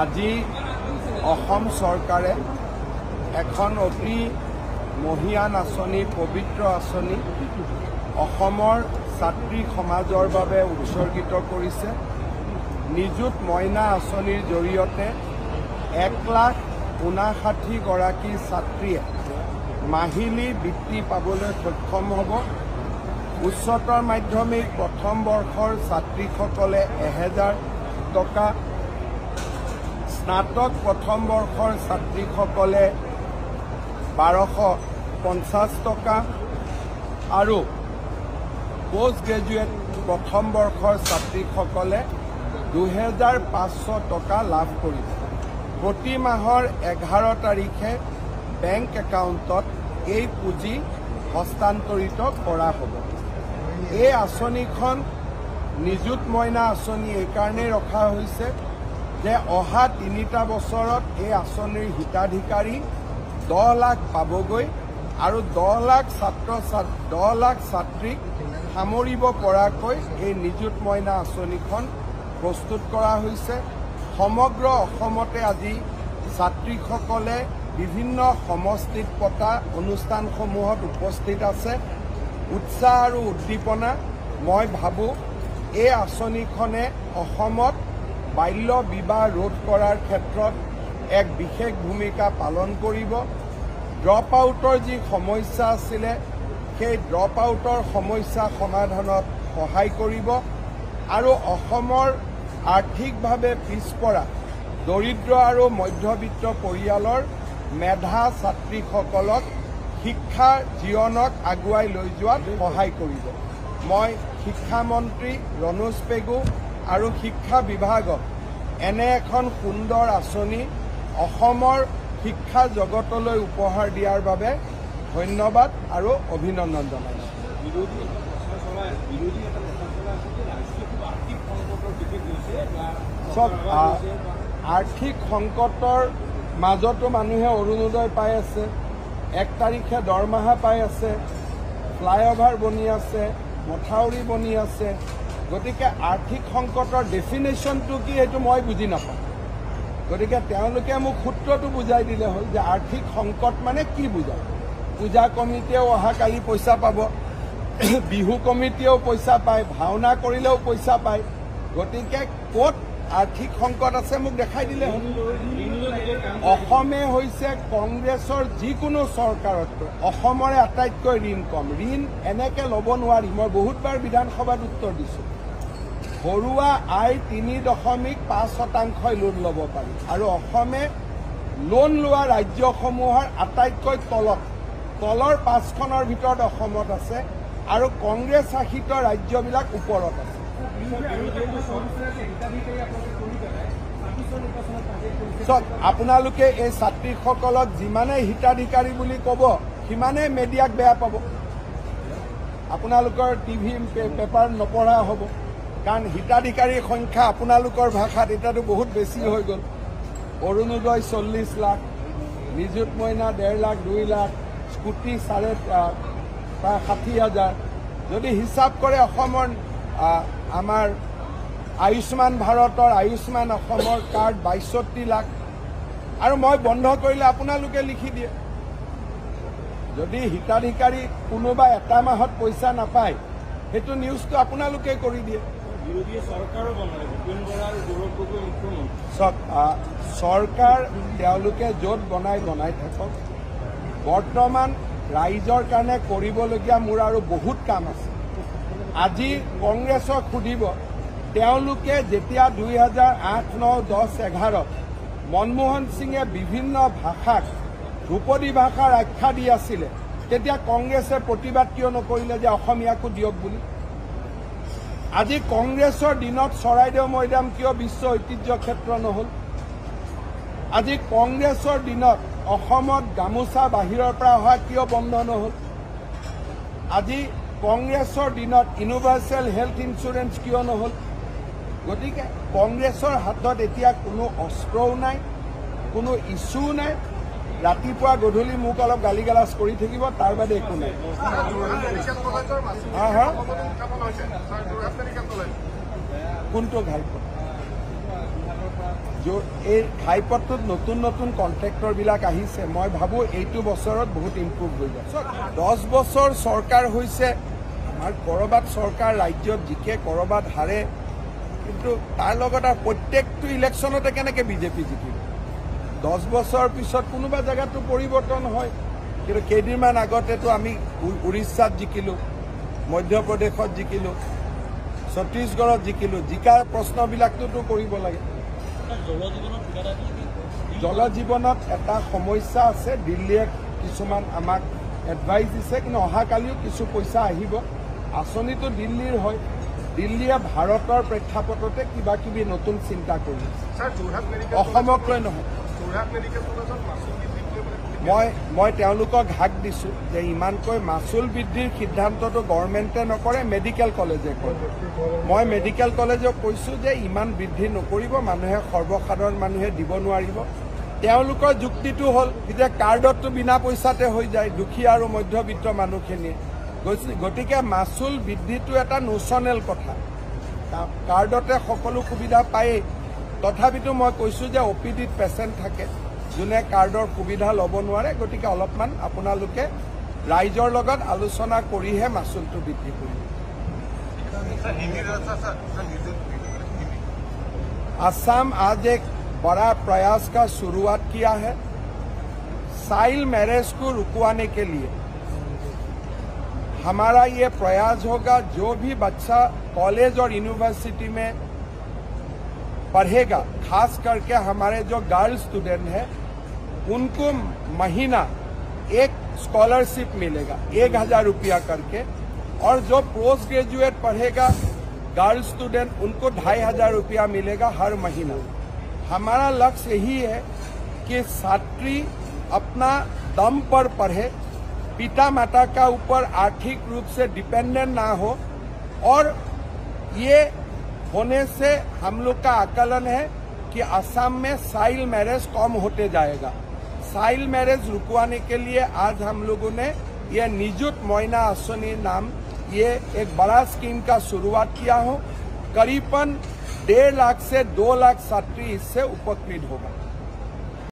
আজি অসম চৰকাৰে এখন অতি মহিয়ান আঁচনি পবিত্ৰ আঁচনি অসমৰ ছাত্ৰী সমাজৰ বাবে উৎসৰ্গিত কৰিছে। নিযুত মইনা আঁচনিৰ জৰিয়তে 1,59,000 গৰাকী ছাত্ৰীয়ে মাহিলী বৃত্তি পাবলৈ সক্ষম হ'ব। উচ্চতৰ মাধ্যমিক প্ৰথম বৰ্ষৰ ছাত্ৰীসকলে 1000 টকা, স্নাতক প্ৰথম বৰ্ষৰ ছাত্ৰীসকলে 1250 টকা আৰু পোষ্ট গ্ৰেজুৱেট প্ৰথম বৰ্ষৰ ছাত্ৰীসকলে 2500 টকা লাভ কৰিব। প্ৰতি মাহৰ 11 তাৰিখে বেংক একাউণ্টত এই পুঁজি হস্তান্তৰিত কৰা হ'ব। এই আঁচনিখন নিযুত মইনা আঁচনি এইকাৰণেই ৰখা হৈছে যে অহা 3টা বছৰত এই আঁচনিৰ হিতাধিকাৰী 10 লাখ পাবগৈ আৰু 10 লাখ ছাত্ৰীক সামৰিব পৰাকৈ এই নিযুত মইনা আঁচনিখন প্ৰস্তুত কৰা হৈছে। সমগ্ৰ অসমতে আজি ছাত্ৰীসকলে বিভিন্ন সমষ্টিত পতা অনুষ্ঠানসমূহত উপস্থিত আছে। উৎসাহ আৰু উদ্দীপনা। মই ভাবোঁ এই আঁচনিখনে অসমত বাল্য বিবাহ ৰোধ কৰাৰ ক্ষেত্ৰত এক বিশেষ ভূমিকা পালন কৰিব। ড্ৰপ আউটৰ যি সমস্যা আছিলে সেই ড্ৰপ আউটৰ সমস্যা সমাধানত সহায় কৰিব আৰু অসমৰ আৰ্থিকভাৱে পিছপৰা দৰিদ্ৰ আৰু মধ্যবিত্ত পৰিয়ালৰ মেধা ছাত্ৰীসকলক শিক্ষাৰ জীৱনক আগুৱাই লৈ যোৱাত সহায় কৰিব। মই শিক্ষামন্ত্ৰী ৰণোজ পেগু আৰু শিক্ষা বিভাগক এনে এখন সুন্দৰ আঁচনি অসমৰ শিক্ষা জগতলৈ উপহাৰ দিয়াৰ বাবে ধন্যবাদ আৰু অভিনন্দন জনাইছোঁ। আৰ্থিক সংকটৰ মাজতো মানুহে অৰুণোদয় পাই আছে, 1 তাৰিখে দৰমহা পাই আছে, ফ্লাইঅভাৰ বনি আছে, মথাউৰি বনি আছে। গতিকে আৰ্থিক সংকটৰ ডেফিনেশ্যনটো কি সেইটো মই বুজি নাপাওঁ। গতিকে তেওঁলোকে মোক সূত্ৰটো বুজাই দিলে হ'ল যে আৰ্থিক সংকট মানে কি বুজায়। পূজা কমিটিয়েও অহাকালি পইচা পাব, বিহু কমিটিয়েও পইচা পায়, ভাওনা কৰিলেও পইচা পায়। গতিকে ক'ত আৰ্থিক সংকট আছে মোক দেখাই দিলে হ'ল। অসমে হৈছে কংগ্ৰেছৰ যিকোনো চৰকাৰতকৈ অসমৰে আটাইতকৈ ঋণ কম। ঋণ এনেকৈ ল'ব নোৱাৰি। মই বহুতবাৰ বিধানসভাত উত্তৰ দিছোঁ। ঘৰুৱা আয় 3.5% লোন ল'ব পাৰি আৰু অসমে লোন লোৱা ৰাজ্যসমূহৰ আটাইতকৈ তলৰ 5খনৰ ভিতৰত অসমত আছে আৰু কংগ্ৰেছ শাসিত ৰাজ্যবিলাক ওপৰত আছে। আপোনালোকে এই ছাত্ৰীসকলক যিমানেই হিতাধিকাৰী বুলি ক'ব সিমানেই মেডিয়াক বেয়া পাব। আপোনালোকৰ টিভি পেপাৰ নপঢ়া হ'ব, কাৰণ হিতাধিকাৰীৰ সংখ্যা আপোনালোকৰ ভাষাত এতিয়াতো বহুত বেছি হৈ গ'ল। অৰুণোদয় 40 লাখ, নিযুত মইনা 1.5 লাখ, 2 লাখ, স্কুটি প্ৰায় 60,000। যদি হিচাপ কৰে অসমৰ আমাৰ আয়ুষ্মান ভাৰতৰ আয়ুষ্মান অসমৰ কাৰ্ড 62 লাখ আৰু মই বন্ধ কৰিলে আপোনালোকে লিখি দিয়ে। যদি হিতাধিকাৰী কোনোবা এটা মাহত পইচা নাপায় সেইটো নিউজটো আপোনালোকে কৰি দিয়ে। চৰকাৰ তেওঁলোকে য'ত বনাই থাকক। বৰ্তমান ৰাইজৰ কাৰণে কৰিবলগীয়া মোৰ আৰু বহুত কাম আছে। আজি কংগ্ৰেছক সুধিব, তেওঁলোকে যেতিয়া 2008, 9, 10, 11 মনমোহন সিঙে বিভিন্ন ভাষাক ধ্ৰুপদী ভাষাৰ আখ্যা দি আছিলে তেতিয়া কংগ্ৰেছে প্ৰতিবাদ কিয় নকৰিলে যে অসমীয়াকো দিয়ক বুলি। আজি কংগ্ৰেছৰ দিনত চৰাইদেউ মৈদাম কিয় বিশ্ব ঐতিহ্য ক্ষেত্ৰ নহ'ল। আজি কংগ্ৰেছৰ দিনত অসমত গামোচা বাহিৰৰ পৰা অহা কিয় বন্ধ নহ'ল। আজি কংগ্ৰেছৰ দিনত ইউনিভাৰ্চেল হেল্থ ইঞ্চুৰেঞ্চ কিয় নহ'ল। গতিকে কংগ্ৰেছৰ হাতত এতিয়া কোনো অস্ত্ৰও নাই, কোনো ইছ্যু নাই। ৰাতিপুৱা গধূলি মোক অলপ গালি গালাজ কৰি থাকিব, তাৰ বাদে একো নাই। কোনটো ঘাইপথ? এই ঘাইপথটোত নতুন নতুন কন্ট্ৰেক্টৰবিলাক আহিছে মই ভাবোঁ এইটো বছৰত বহুত ইম্প্ৰুভ হৈ যায় 10 বছৰ চৰকাৰ হৈছে আমাৰ ক'ৰবাত চৰকাৰ ৰাজ্যত জিকে ক'ৰবাত হাৰে কিন্তু তাৰ লগত আৰু প্ৰত্যেকটো ইলেকশ্যনতে কেনেকৈ বিজেপি জিকিব 10 বছৰ পিছত কোনোবা জেগাতো পৰিৱৰ্তন হয় কিন্তু কেইদিনমান আগতেতো আমি উৰিষ্যাত জিকিলোঁ মধ্যপ্ৰদেশত জিকিলোঁ ছত্তীশগড়ত জিকিলোঁ জিকাৰ প্ৰশ্নবিলাকটোতো কৰিব লাগে জল জীৱনত এটা সমস্যা আছে দিল্লীয়ে কিছুমান আমাক এডভাইচ দিছে কিন্তু অহাকালিও কিছু পইচা আহিব আঁচনিটো দিল্লীৰ হয় দিল্লীয়ে ভাৰতৰ প্ৰেক্ষাপটতে কিবা কিবি নতুন চিন্তা কৰি অসমক লৈ নহয় মই তেওঁলোকক হাক দিছোঁ যে ইমানকৈ মাচুল বৃদ্ধিৰ সিদ্ধান্তটো গভৰ্ণমেণ্টে নকৰে মেডিকেল কলেজে কৰে মই মেডিকেল কলেজক কৈছোঁ যে ইমান বৃদ্ধি নকৰিব মানুহে সৰ্বসাধাৰণ মানুহে দিব নোৱাৰিব তেওঁলোকৰ যুক্তিটো হ'ল যে কাৰ্ডতটো বিনা পইচাতে হৈ যায় দুখীয়া আৰু মধ্যবিত্ত মানুহখিনিয়ে গতিকে মাচুল বৃদ্ধিটো এটা নোচনেল কথা কাৰ্ডতে সকলো সুবিধা পায়েই তথাপিতো মই কৈছোঁ যে অপিডিত পেচেণ্ট থাকে যোনে কাৰ্ডৰ সুবিধা ল'ব নোৱাৰে গতিকে অলপমান আপোনালোকে ৰাইজৰ লগত আলোচনা কৰিহে মাচুলটো বৃদ্ধি কৰিব असम आज एक बड़ा प्रयास का शुरुआत किया है चाइल्ड मैरिज को रुकवाने के लिए हमारा ये प्रयास होगा जो भी बच्चा कॉलेज और यूनिवर्सिटी में पढ़ेगा खास करके हमारे जो गर्ल स्टूडेंट हैं उनको महीना एक स्कॉलरशिप मिलेगा 1000 रुपया करके और जो पोस्ट ग्रेजुएट पढ़ेगा गर्ल स्टूडेंट उनको 2500 रुपया मिलेगा हर महीना हमारा लक्ष्य यही है कि छात्री अपना दम पर पढ़े पिता माता का ऊपर आर्थिक रूप से डिपेंडेंट ना हो और ये होने से हम लोग का आकलन है कि असम में चाइल्ड मैरिज कम होते जाएगा चाइल्ड मैरिज रुकवाने के लिए आज हम लोगों ने ये निजुत मोइना आसनी नाम ये एक बड़ा स्कीम का शुरुआत किया हो करीबन 1.5 लाख से 2 लाख छात्री इससे उपकृत होगा